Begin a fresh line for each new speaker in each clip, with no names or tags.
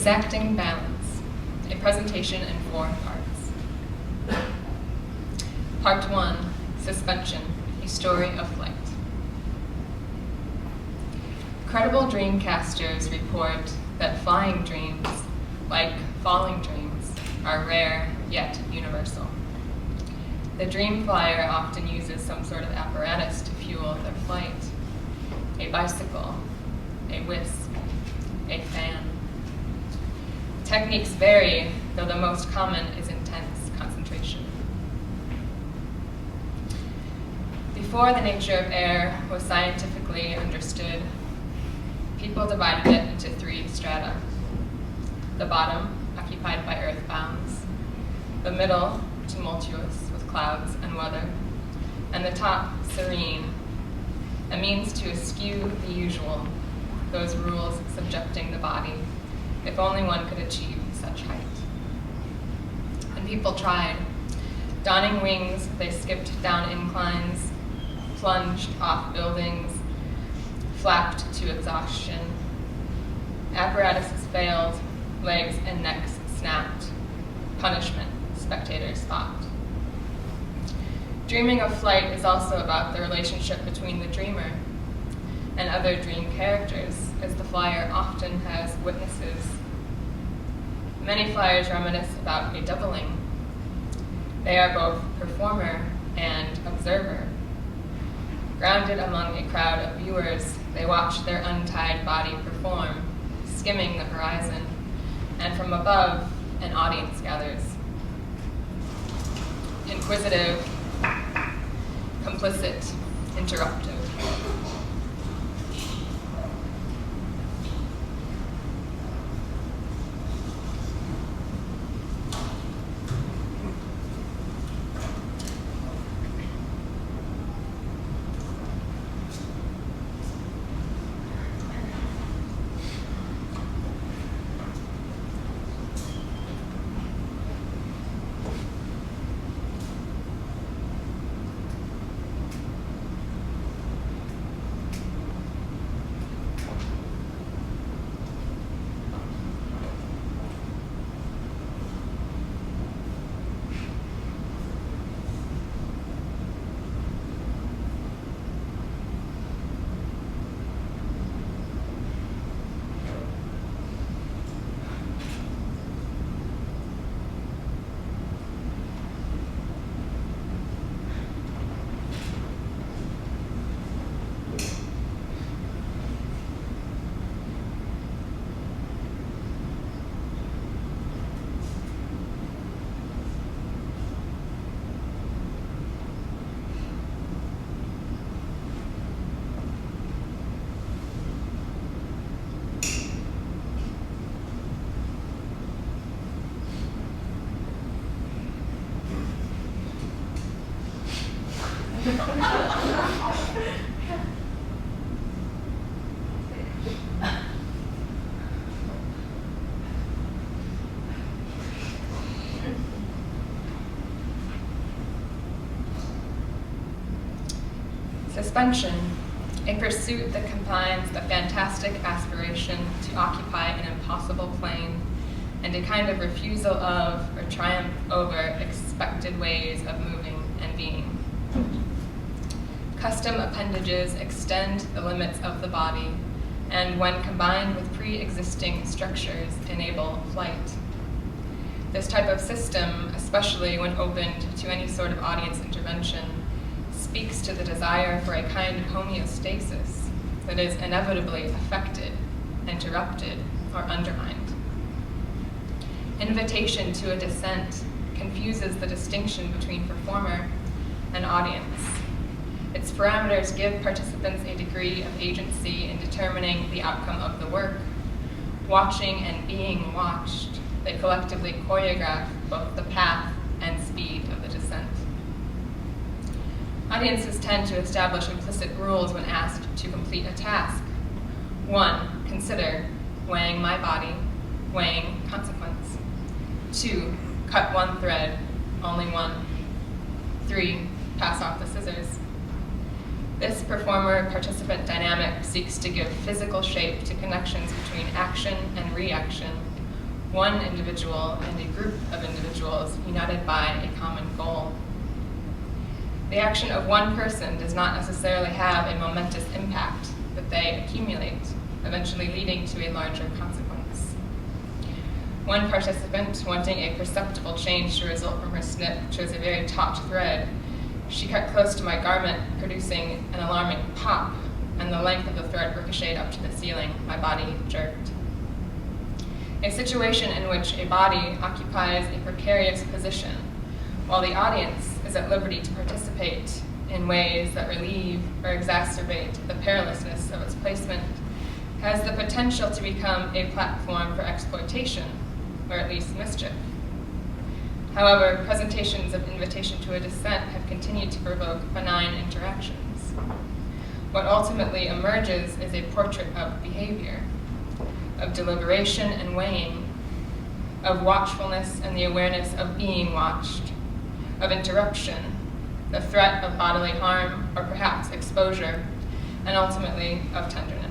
Exacting Balance, a presentation in 4 parts. Part 1, Suspension, a story of flight. Credible dreamcasters report that flying dreams, like falling dreams, are rare yet universal. The dream flyer often uses some sort of apparatus to fuel their flight. A bicycle, a wisp, a fan. Techniques vary, though the most common is intense concentration. Before the nature of air was scientifically understood, people divided it into 3 strata. The bottom, occupied by earthbounds, the middle, tumultuous with clouds and weather, and the top, serene, a means to eschew the usual, those rules subjecting the body, if only one could achieve such height. And people tried. Donning wings, they skipped down inclines, plunged off buildings, flapped to exhaustion. Apparatuses failed, legs and necks snapped. Punishment, spectators thought. Dreaming of flight is also about the relationship between the dreamer and other dream characters, as the flyer often has witnesses. Many flyers reminisce about a doubling. They are both performer and observer. Grounded among a crowd of viewers, they watch their untied body perform, skimming the horizon, and from above, an audience gathers. Inquisitive, complicit, interruptive. Suspension, a pursuit that combines the fantastic aspiration to occupy an impossible plane and a kind of refusal of or triumph over expected ways of moving and being. Custom appendages extend the limits of the body, and when combined with pre-existing structures, enable flight. This type of system, especially when opened to any sort of audience intervention, speaks to the desire for a kind of homeostasis that is inevitably affected, interrupted, or undermined. Invitation to a descent confuses the distinction between performer and audience. Its parameters give participants a degree of agency in determining the outcome of the work. Watching and being watched, they collectively choreograph both the path and speed of the descent. Audiences tend to establish implicit rules when asked to complete a task. 1, consider, weighing my body, weighing consequence. 2, cut 1 thread, only 1. 3, pass off the scissors. This performer-participant dynamic seeks to give physical shape to connections between action and reaction, one individual and a group of individuals united by a common goal. The action of one person does not necessarily have a momentous impact, but they accumulate, eventually leading to a larger consequence. One participant, wanting a perceptible change to result from her snip, chose a very taut thread. She cut close to my garment, producing an alarming pop, and the length of the thread ricocheted up to the ceiling. My body jerked. A situation in which a body occupies a precarious position, while the audience is at liberty to participate in ways that relieve or exacerbate the perilousness of its placement, has the potential to become a platform for exploitation, or at least mischief. However, presentations of invitation to a dissent have continued to provoke benign interactions. What ultimately emerges is a portrait of behavior, of deliberation and weighing, of watchfulness and the awareness of being watched, of interruption, the threat of bodily harm or perhaps exposure, and ultimately of tenderness.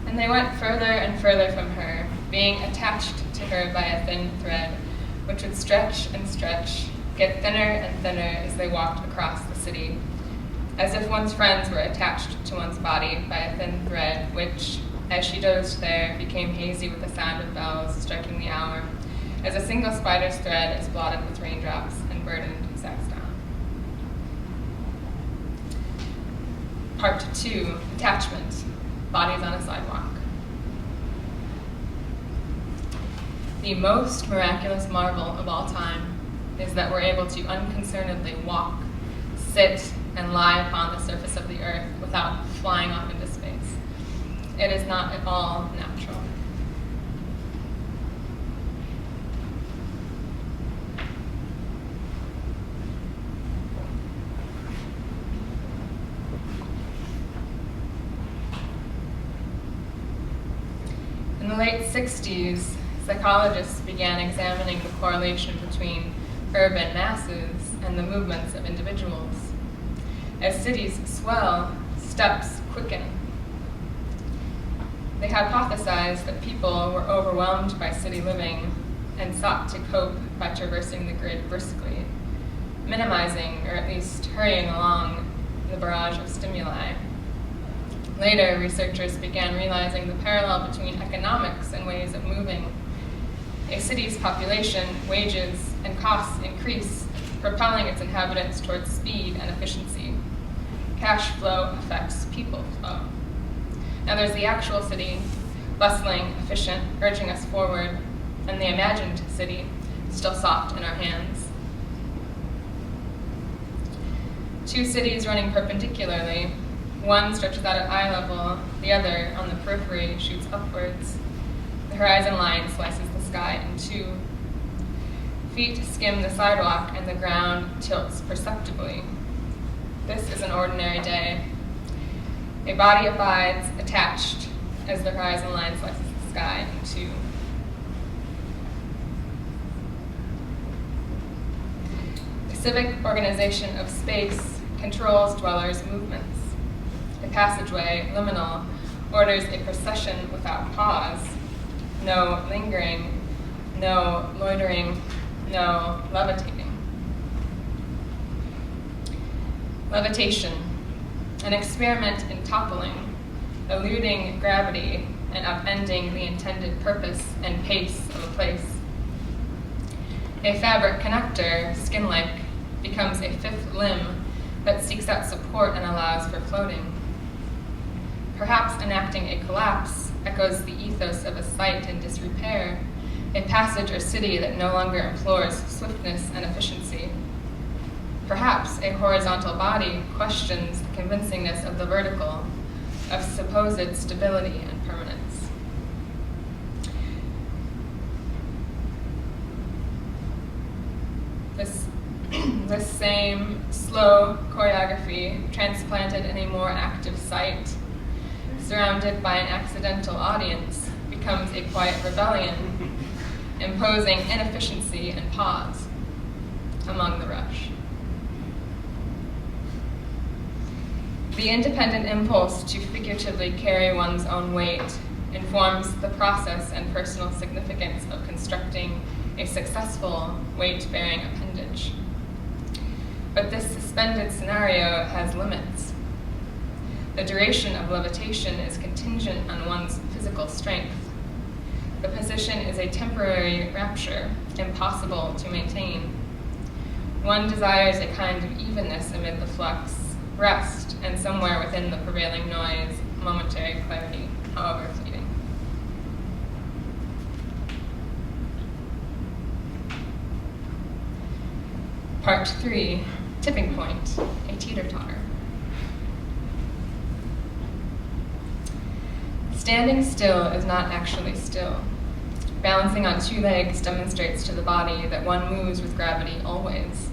And they went further and further from her, being attached to her by a thin thread, which would stretch and stretch, get thinner and thinner as they walked across the city, as if one's friends were attached to one's body by a thin thread, which, as she dozed there, became hazy with the sound of bells striking the hour, as a single spider's thread is blotted with raindrops and burdened sacks down. Part 2, Attachment. Bodies on a sidewalk. The most miraculous marvel of all time is that we're able to unconcernedly walk, sit, and lie upon the surface of the earth without flying off into space. It is not at all natural. In the late 60s, psychologists began examining the correlation between urban masses and the movements of individuals. As cities swell, steps quicken. They hypothesized that people were overwhelmed by city living and sought to cope by traversing the grid briskly, minimizing or at least hurrying along the barrage of stimuli. Later, researchers began realizing the parallel between economics and ways of moving. A city's population, wages, and costs increase, propelling its inhabitants towards speed and efficiency. Cash flow affects people flow. Now there's the actual city, bustling, efficient, urging us forward, and the imagined city, still soft in our hands. Two cities running perpendicularly. One stretches out at eye level, the other, on the periphery, shoots upwards. The horizon line slices the sky in two. Feet skim the sidewalk and the ground tilts perceptibly. This is an ordinary day. A body abides attached as the horizon line slices the sky in two. The civic organization of space controls dwellers' movements. A passageway, liminal, orders a procession without pause. No lingering, no loitering, no levitating. Levitation, an experiment in toppling, eluding gravity and upending the intended purpose and pace of a place. A fabric connector, skin-like, becomes a fifth limb that seeks out support and allows for floating. Perhaps enacting a collapse echoes the ethos of a site in disrepair, a passage or city that no longer implores swiftness and efficiency. Perhaps a horizontal body questions the convincingness of the vertical, of supposed stability and permanence. This same slow choreography, transplanted in a more active site, surrounded by an accidental audience, becomes a quiet rebellion, imposing inefficiency and pause among the rush. The independent impulse to figuratively carry one's own weight informs the process and personal significance of constructing a successful weight-bearing appendage. But this suspended scenario has limits. The duration of levitation is contingent on one's physical strength. The position is a temporary rapture, impossible to maintain. One desires a kind of evenness amid the flux, rest, and somewhere within the prevailing noise, momentary clarity, however fleeting. Part 3, tipping point, a teeter-totter. Standing still is not actually still. Balancing on two legs demonstrates to the body that one moves with gravity always.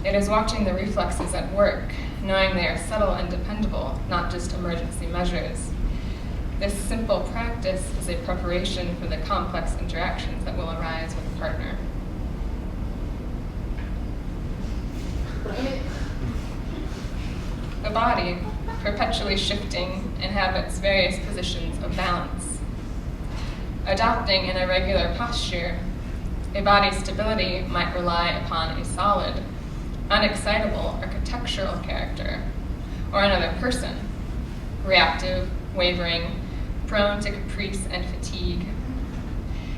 It is watching the reflexes at work, knowing they are subtle and dependable, not just emergency measures. This simple practice is a preparation for the complex interactions that will arise with a partner. The body, perpetually shifting, inhabits various positions of balance. Adopting an irregular posture, a body's stability might rely upon a solid, unexcitable architectural character, or another person, reactive, wavering, prone to caprice and fatigue,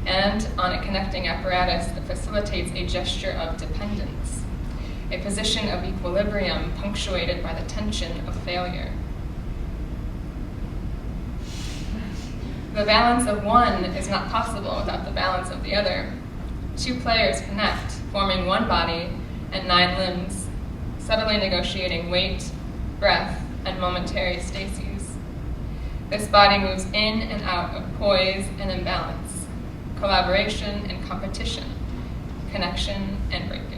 and on a connecting apparatus that facilitates a gesture of dependence, a position of equilibrium punctuated by the tension of failure. The balance of one is not possible without the balance of the other. Two players connect, forming one body and 9 limbs, subtly negotiating weight, breath, and momentary stases. This body moves in and out of poise and imbalance, collaboration and competition, connection and breakage.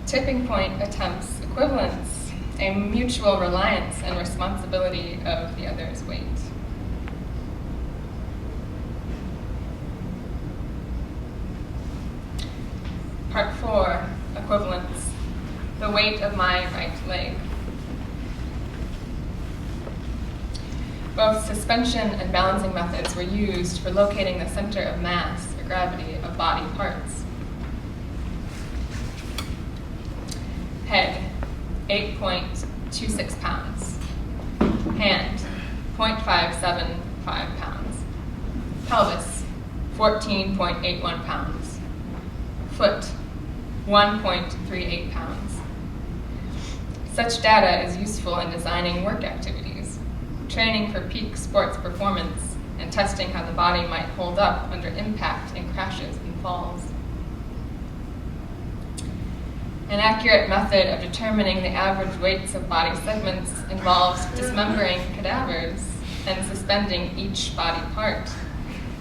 Tipping point attempts equivalence, a mutual reliance and responsibility of the other's weight. Part 4, equivalence, the weight of my right leg. Both suspension and balancing methods were used for locating the center of mass or gravity of body parts. Head, 8.26 pounds. Hand, 0.575 pounds. Pelvis, 14.81 pounds. Foot, 1.38 pounds. Such data is useful in designing work activities, training for peak sports performance, and testing how the body might hold up under impact in crashes and falls. An accurate method of determining the average weights of body segments involves dismembering cadavers and suspending each body part,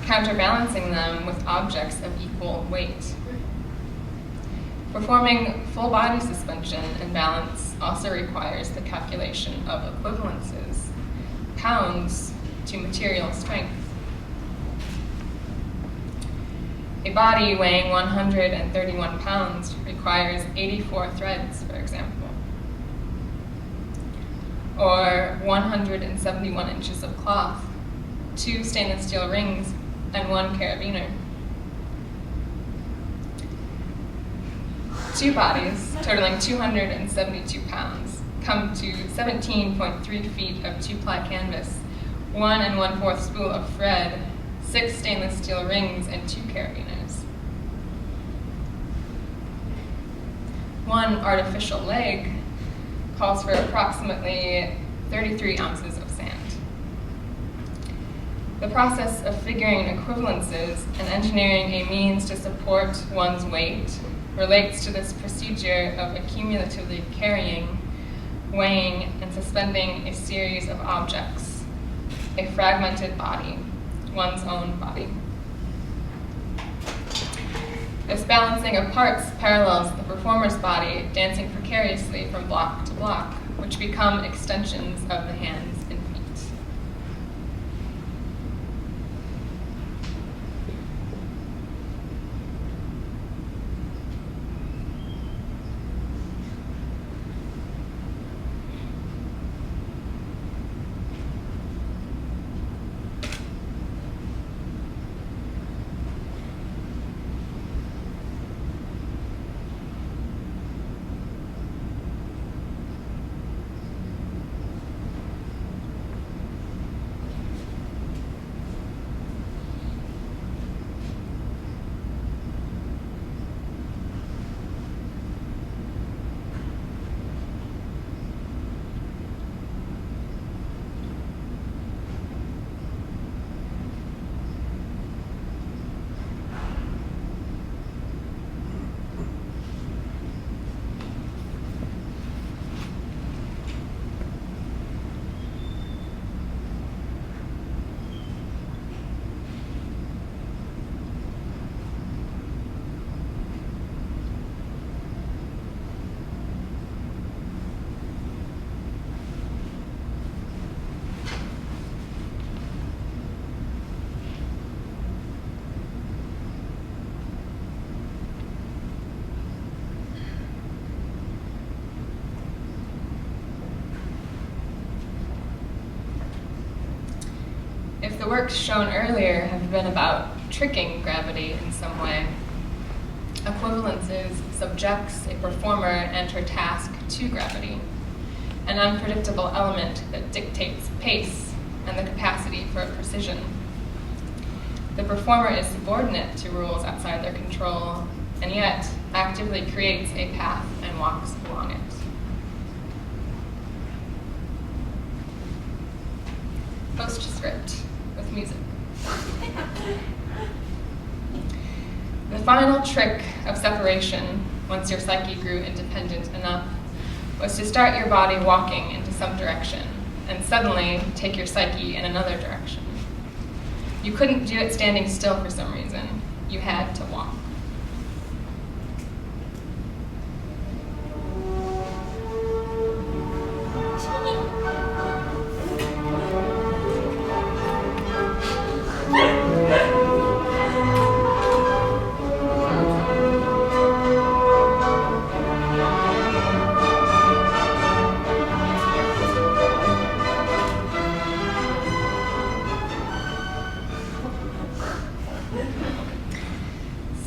counterbalancing them with objects of equal weight. Performing full body suspension and balance also requires the calculation of equivalences, pounds to material strength. A body weighing 131 pounds requires 84 threads, for example, or 171 inches of cloth, 2 stainless steel rings, and 1 carabiner. 2 bodies, totaling 272 pounds, come to 17.3 feet of 2-ply canvas, 1 1/4 spool of thread, 6 stainless steel rings, and 2 carabiners. 1 artificial leg calls for approximately 33 ounces of sand. The process of figuring equivalences and engineering a means to support one's weight relates to this procedure of accumulatively carrying, weighing, and suspending a series of objects, a fragmented body, one's own body. This balancing of parts parallels the performer's body dancing precariously from block to block, which become extensions of the hands and feet. If the works shown earlier have been about tricking gravity in some way, equivalences subjects a performer and her task to gravity, an unpredictable element that dictates pace and the capacity for precision. The performer is subordinate to rules outside their control, and yet actively creates a path and walks along it. Postscript with music. The final trick of separation, once your psyche grew independent enough, was to start your body walking into some direction, and suddenly take your psyche in another direction. You couldn't do it standing still for some reason. You had to walk.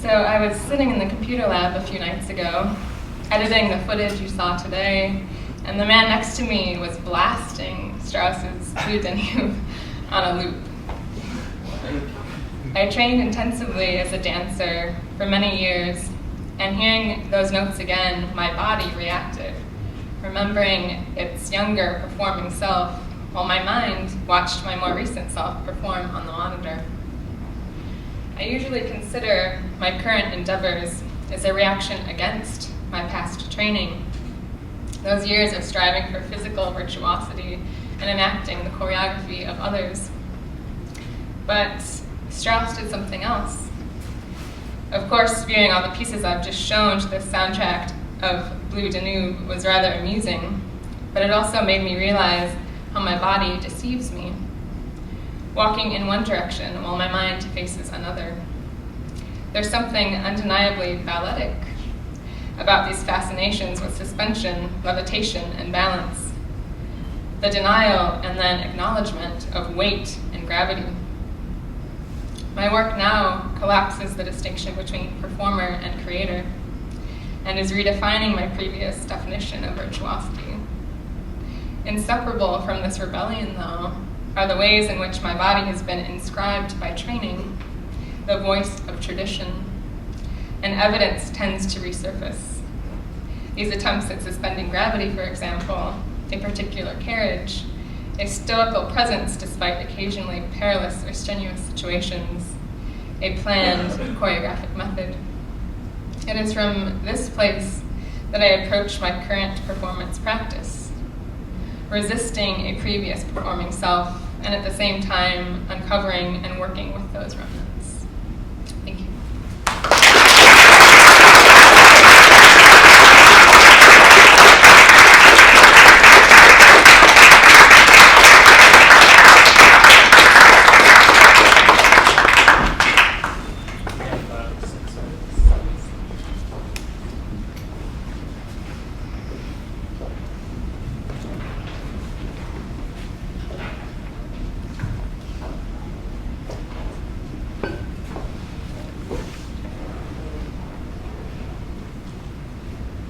So I was sitting in the computer lab a few nights ago, editing the footage you saw today, and the man next to me was blasting Strauss's Blue Danube on a loop. I trained intensively as a dancer for many years, and hearing those notes again, my body reacted, remembering its younger performing self, while my mind watched my more recent self perform on the monitor. I usually consider my current endeavors as a reaction against my past training, those years of striving for physical virtuosity and enacting the choreography of others. But Strauss did something else. Of course, viewing all the pieces I've just shown to this soundtrack of Blue Danube was rather amusing, but it also made me realize how my body deceives me, walking in one direction while my mind faces another. There's something undeniably balletic about these fascinations with suspension, levitation, and balance, the denial and then acknowledgement of weight and gravity. My work now collapses the distinction between performer and creator, and is redefining my previous definition of virtuosity. Inseparable from this rebellion, though, are the ways in which my body has been inscribed by training, the voice of tradition, and evidence tends to resurface. These attempts at suspending gravity, for example, a particular carriage, a stoical presence despite occasionally perilous or strenuous situations, a planned choreographic method. It is from this place that I approach my current performance practice, resisting a previous performing self, and at the same time uncovering and working with those remnants. Thank you.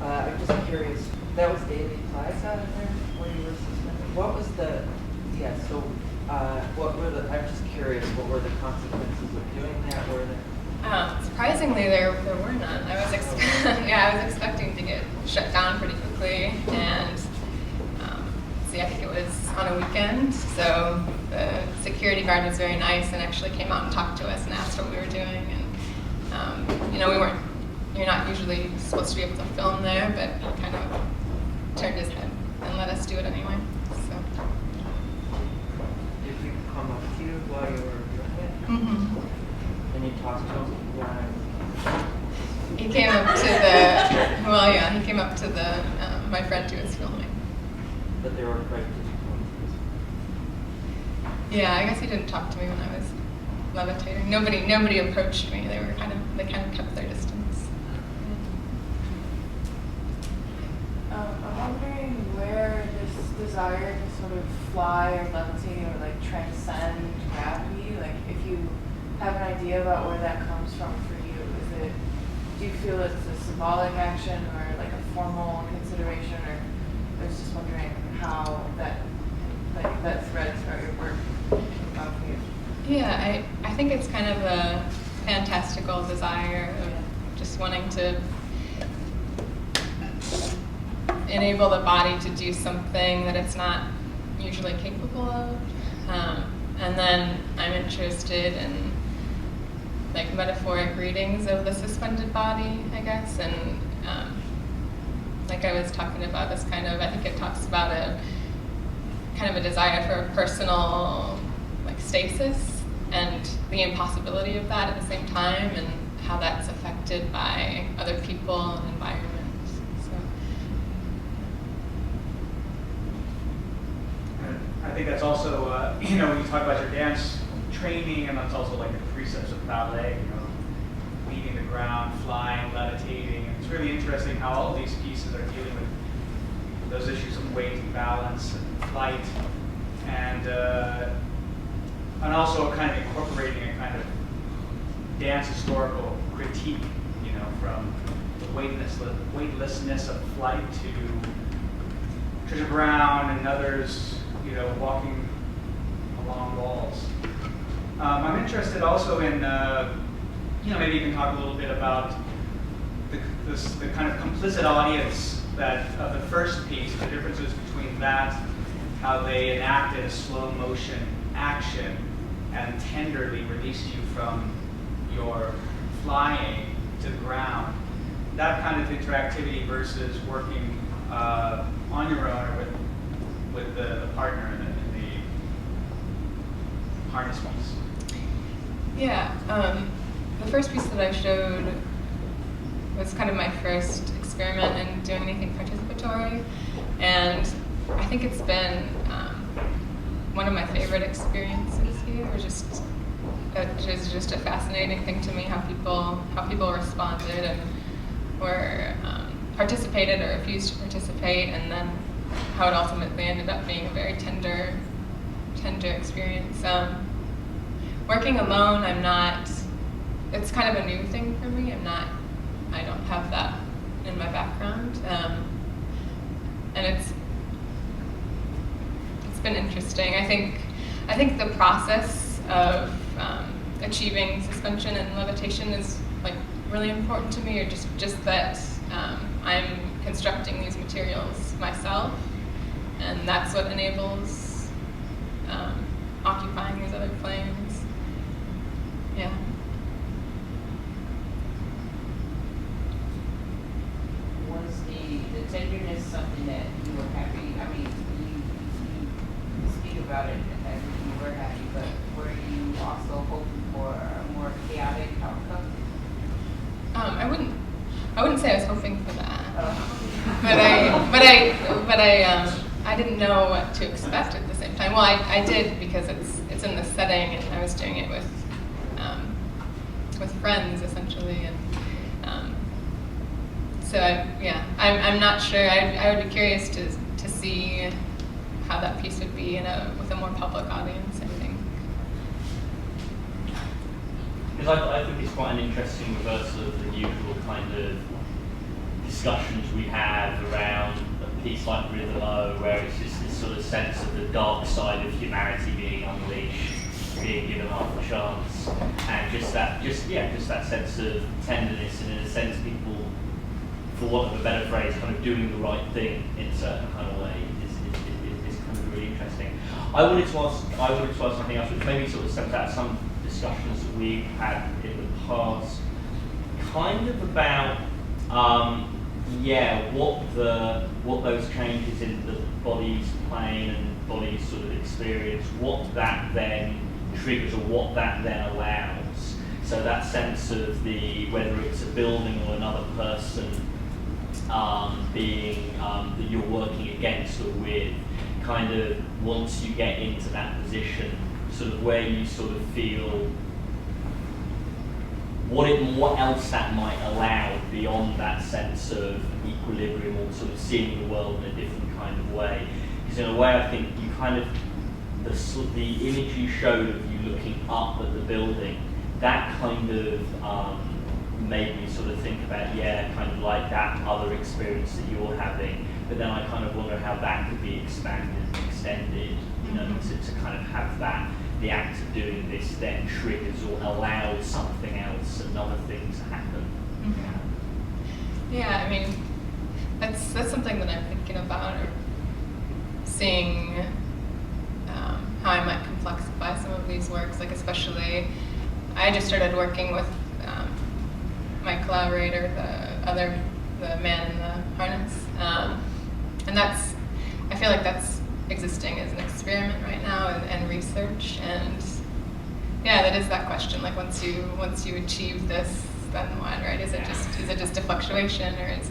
I'm just curious, that was Daily Plaza out there where you were suspended? What was the, what were the, I'm just curious, what were the consequences of doing that?
Surprisingly, there were none. I was expecting to get shut down pretty quickly, and I think it was on a weekend, so the security guard was very nice and actually came out and talked to us and asked what we were doing, and you're not usually supposed to be able to film there, but he kind of turned his head and let us do it anyway. So.
Did he come up to you while you were doing it?
Mm-hmm.
And you talked to him?
He came up to the my friend who was filming.
But they were quite difficult.
Yeah, I guess he didn't talk to me when I was levitating. Nobody approached me. They kind of kept their distance.
I'm wondering where this desire to sort of fly or levitate or like transcend gravity, like if you have an idea about where that comes from for you, do you feel it's a symbolic action or like a formal consideration, or I was just wondering how that thread throughout your work came about for you.
Yeah, I think it's kind of a fantastical desire of just wanting to enable the body to do something that it's not usually capable of. And then I'm interested in like metaphoric readings of the suspended body, I guess. And like I was talking about this kind of, I think it talks about a kind of a desire for a personal like stasis and the impossibility of that at the same time, and how that's affected by other people and environments.
I think that's also, when you talk about your dance training, and that's also like the precepts of ballet, leaving the ground, flying, levitating. And it's really interesting how all of these pieces are dealing with those issues of weight and balance and flight, and also kind of incorporating a kind of dance historical critique, from the weightlessness of flight to Trisha Brown and others, walking along walls. I'm interested also in, maybe you can talk a little bit about the kind of complicit audience that of the first piece, the differences between that, how they enacted a slow motion action and tenderly released you from your flying to the ground. That kind of interactivity versus working on your own or with the partner in the harness piece.
Yeah, the first piece that I showed was kind of my first experiment in doing anything participatory, and I think it's been one of my favorite experiences here. It's just a fascinating thing to me how people responded and were participated or refused to participate, and then how it ultimately ended up being a very tender experience. Working alone, it's kind of a new thing for me. I don't have that in my background. And it's been interesting. I think the process of achieving suspension and levitation is like really important to me, or just that I'm constructing these materials myself, and that's what enables occupying these other planes. Yeah.
Was the tenderness something that you were happy? I mean, you speak about it as if you were happy, but were you also hoping for a more chaotic outcome?
I wouldn't say I was hoping for that,
Oh.
but I didn't know what to expect at the same time. Well, I did, because it's in this setting, and I was doing it with friends essentially, and so I'm not sure. I would be curious to see how that piece would be with a more public audience, I think.
Because I think it's quite an interesting reversal of the usual kind of discussions we have around a piece like Rhythm O, where it's just this sort of sense of the dark side of humanity being unleashed, being given half a chance, and just that sense of tenderness, and in a sense people, for want of a better phrase, kind of doing the right thing in a certain kind of way is kind of really interesting. I wanted to ask something else, which maybe sort of stems out of some discussions that we've had in the past, kind of about what those changes in the body's plane and body's sort of experience, what that then triggers or what that then allows. So that sense of whether it's a building or another person being that you're working against or with, kind of once you get into that position, sort of where you sort of feel what else that might allow beyond that sense of equilibrium or sort of seeing the world in a different kind of way. Because in a way, I think you kind of the image you showed of you looking up at the building, that kind of made me sort of think about kind of like that other experience that you're having. But then I kind of wonder how that could be expanded and extended, to kind of have that. The act of doing this then triggers or allows something else, another thing to happen.
Mm-hmm. Yeah, I mean, that's something that I'm thinking about, or seeing how I might complexify some of these works. Like especially, I just started working with my collaborator, the man in the harness, and I feel like that's existing as an experiment right now and research, and that is that question, like once you achieve this, then what, right? Is it just a fluctuation, or is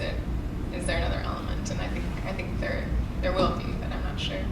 there another element? And I think there will be, but I'm not sure.